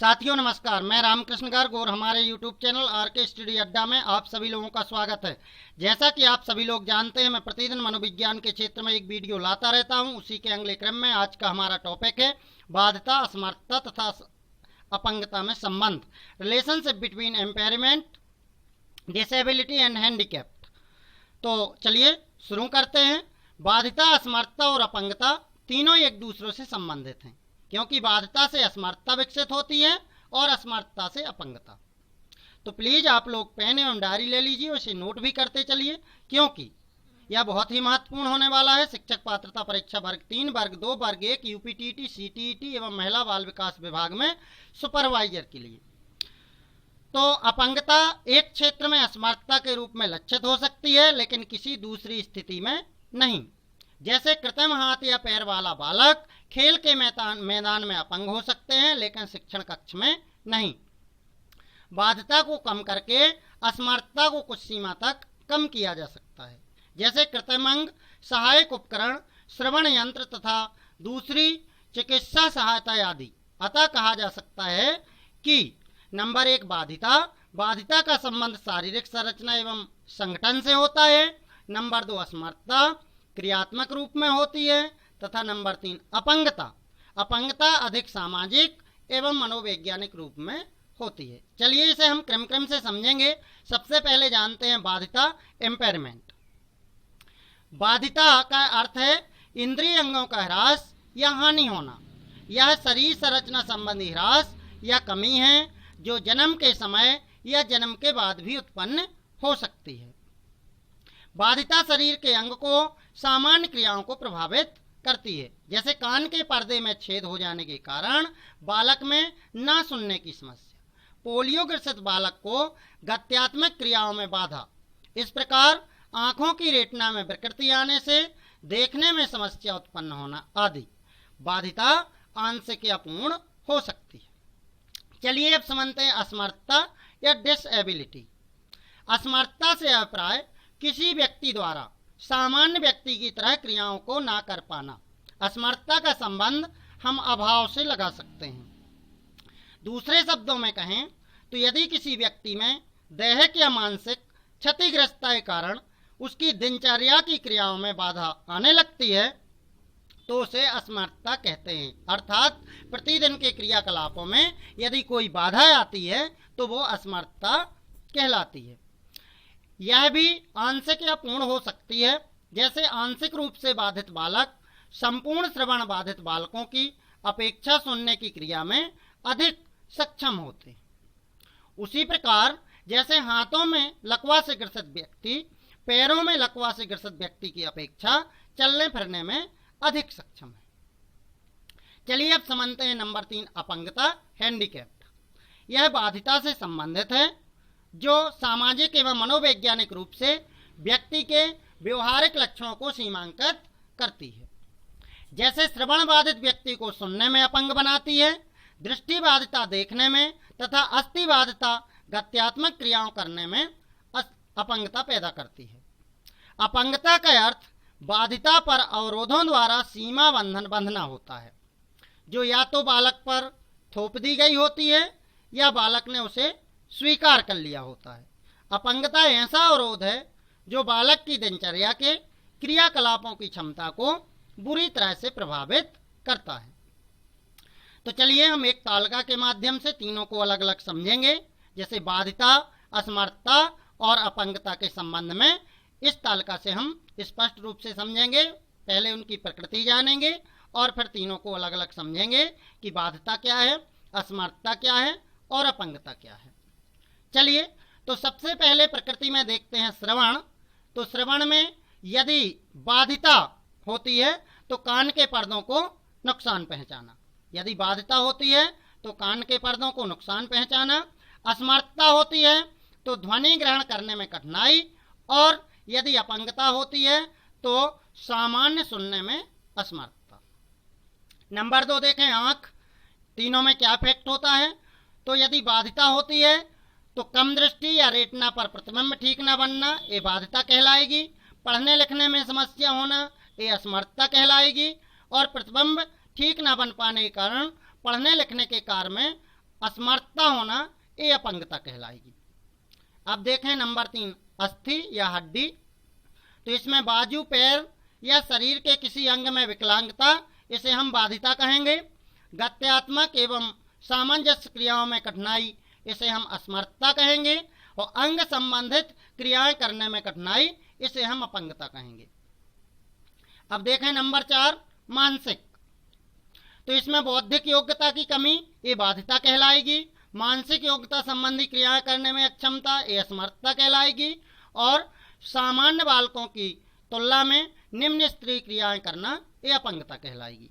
साथियों नमस्कार, मैं रामकृष्ण गर्ग और हमारे YouTube चैनल आरके स्टडी अड्डा में आप सभी लोगों का स्वागत है। जैसा कि आप सभी लोग जानते हैं, मैं प्रतिदिन मनोविज्ञान के क्षेत्र में एक वीडियो लाता रहता हूं। उसी के अगले क्रम में आज का हमारा टॉपिक है बाध्यता, असमर्थता तथा अपंगता में संबंध, relationship between impairment, disability and handicap. तो चलिए शुरू करते हैं। बाध्यता, असमर्थता और अपंगता तीनों एक दूसरे से संबंधित हैं, क्योंकि बाध्यता से असमर्थता विकसित होती है और असमर्थता से अपंगता। तो प्लीज आप लोग पेन एवं डायरी ले लीजिए, उसे नोट भी करते चलिए, क्योंकि यह बहुत ही महत्वपूर्ण होने वाला है। शिक्षक पात्रता परीक्षा वर्ग 3, वर्ग 2, वर्ग 1, यूपीटीटी, सीटीईटी एवं महिला बाल विकास विभाग में सुपरवाइजर के लिए। तो अपंगता एक क्षेत्र में असमर्थता के रूप में लक्षित हो सकती है, लेकिन किसी दूसरी स्थिति में नहीं। जैसे कृत्रिम हाथ या पैर वाला बालक खेल के मैदान में अपंग हो सकते हैं, लेकिन शिक्षण कक्ष में नहीं। बाध्यता को कम करके असमर्थता को कुछ सीमा तक कम किया जा सकता है, जैसे कृत्रिम अंग, सहायक उपकरण, श्रवण यंत्र तथा दूसरी चिकित्सा सहायता आदि। अतः कहा जा सकता है कि नंबर 1 बाध्यता का संबंध शारीरिक संरचना एवं संगठन से होता है। नंबर 2 असमर्थता क्रियात्मक रूप में होती है तथा नंबर 3 अपंगता अधिक सामाजिक एवं मनोवैज्ञानिक रूप में होती है। चलिए इसे हम क्रम से समझेंगे। सबसे पहले जानते हैं बाध्यता, एम्पेयरमेंट। बाध्यता का अर्थ है इंद्रिय अंगों का ह्रास या हानि होना। यह शरीर संरचना संबंधी ह्रास या कमी है जो जन्म के समय या जन्म के बाद भी उत्पन्न हो सकती है। बाध्यता शरीर के अंग को सामान्य क्रियाओं को प्रभावित करती है, जैसे कान के पर्दे में छेद हो जाने के कारण बालक में ना सुनने की समस्या, पोलियो ग्रसित बालक को गत्यात्मक क्रियाओं में बाधा, इस प्रकार आंखों की रेटिना में विकृति आने से देखने में समस्या उत्पन्न होना आदि। बाध्यता आंशिक या पूर्ण हो सकती है। चलिए अब समझते हैं असमर्थता या डिसेबिलिटी। असमर्थता से अभिप्राय किसी व्यक्ति द्वारा सामान्य व्यक्ति की तरह क्रियाओं को ना कर पाना। असमर्थता का संबंध हम अभाव से लगा सकते हैं। दूसरे शब्दों में कहें तो यदि किसी व्यक्ति में दैहिक या मानसिक क्षतिग्रस्तता के कारण उसकी दिनचर्या की क्रियाओं में बाधा आने लगती है तो उसे असमर्थता कहते हैं। अर्थात प्रतिदिन के क्रियाकलापों में यदि कोई बाधा आती है तो वो असमर्थता कहलाती है। यह भी आंशिक या पूर्ण हो सकती है, जैसे आंशिक रूप से बाधित बालक संपूर्ण श्रवण बाधित बालकों की अपेक्षा सुनने की क्रिया में अधिक सक्षम होते हैं। उसी प्रकार जैसे हाथों में लकवा से ग्रसित व्यक्ति पैरों में लकवा से ग्रसित व्यक्ति की अपेक्षा चलने फिरने में अधिक सक्षम है। चलिए अब समझते हैं नंबर 3 अपंगता, हैंडीकैप। यह बाध्यता से संबंधित है जो सामाजिक एवं मनोवैज्ञानिक रूप से व्यक्ति के व्यवहारिक लक्षणों को सीमांकित करती है। जैसे श्रवण बाधित व्यक्ति को सुनने में अपंग बनाती है, दृष्टि बाधिता देखने में तथा अस्थि बाधिता गत्यात्मक क्रियाओं करने में अपंगता पैदा करती है। अपंगता का अर्थ बाधिता पर अवरोधों द्वारा सीमा बंधना होता है, जो या तो बालक पर थोप दी गई होती है या बालक ने उसे स्वीकार कर लिया होता है। अपंगता ऐसा अवरोध है जो बालक की दिनचर्या के क्रियाकलापों की क्षमता को बुरी तरह से प्रभावित करता है। तो चलिए हम एक तालिका के माध्यम से तीनों को अलग अलग समझेंगे। जैसे बाध्यता, असमर्थता और अपंगता के संबंध में इस तालिका से हम स्पष्ट रूप से समझेंगे। पहले उनकी प्रकृति जानेंगे और फिर तीनों को अलग अलग समझेंगे कि बाध्यता क्या है, असमर्थता क्या है और अपंगता क्या है। चलिए तो सबसे पहले प्रकृति में देखते हैं श्रवण। तो श्रवण में यदि बाध्यता होती है तो कान के पर्दों को नुकसान पहुंचाना। यदि बाध्यता होती है तो कान के पर्दों को नुकसान पहुंचाना। असमर्थता होती है तो ध्वनि ग्रहण करने में कठिनाई, और यदि अपंगता होती है तो सामान्य सुनने में असमर्थता। नंबर 2 देखें आंख। तीनों में क्या इफेक्ट होता है। तो यदि बाध्यता होती है तो कम दृष्टि या रेटिना पर प्रतिबिंब ठीक न बनना, ये बाध्यता कहलाएगी। पढ़ने लिखने में समस्या होना, ये असमर्थता कहलाएगी। और प्रतिबिंब ठीक न बन पाने के कारण पढ़ने लिखने के कार्य में असमर्थता होना, ये अपंगता कहलाएगी। अब देखें नंबर 3, अस्थि या हड्डी। तो इसमें बाजू, पैर या शरीर के किसी अंग में विकलांगता, इसे हम बाधिता कहेंगे। गत्यात्मक एवं सामंजस्य क्रियाओं में कठिनाई, इसे हम असमर्थता कहेंगे। और अंग संबंधित क्रियाएं करने में कठिनाई, इसे हम अपंगता कहेंगे। अब देखें नंबर 4, मानसिक। तो इसमें बौद्धिक योग्यता की कमी, ये बाधिता कहलाएगी। मानसिक योग्यता संबंधी क्रियाएं करने में अक्षमता, ये असमर्थता कहलाएगी। और सामान्य बालकों की तुलना में निम्न स्तरीय क्रियाएं करना, ये अपंगता कहलाएगी।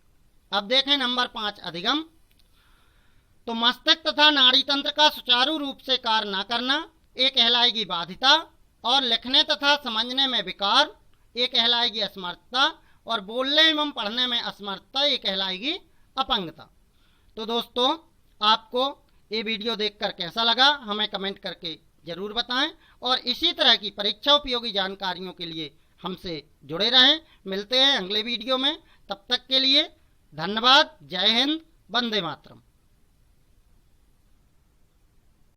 अब देखें नंबर 5, अधिगम। तो मस्तिष्क तथा नाड़ी तंत्र का सुचारू रूप से कार्य न करना, ये कहलाएगी बाधिता। और लिखने तथा समझने में विकार, ये कहलाएगी असमर्थता। और बोलने एवं पढ़ने में असमर्थता, ये कहलाएगी अपंगता। तो दोस्तों, आपको ये वीडियो देखकर कैसा लगा हमें कमेंट करके जरूर बताएं। और इसी तरह की परीक्षा उपयोगी जानकारियों के लिए हमसे जुड़े रहें। मिलते हैं अगले वीडियो में, तब तक के लिए धन्यवाद। जय हिंद, वंदे मातरम।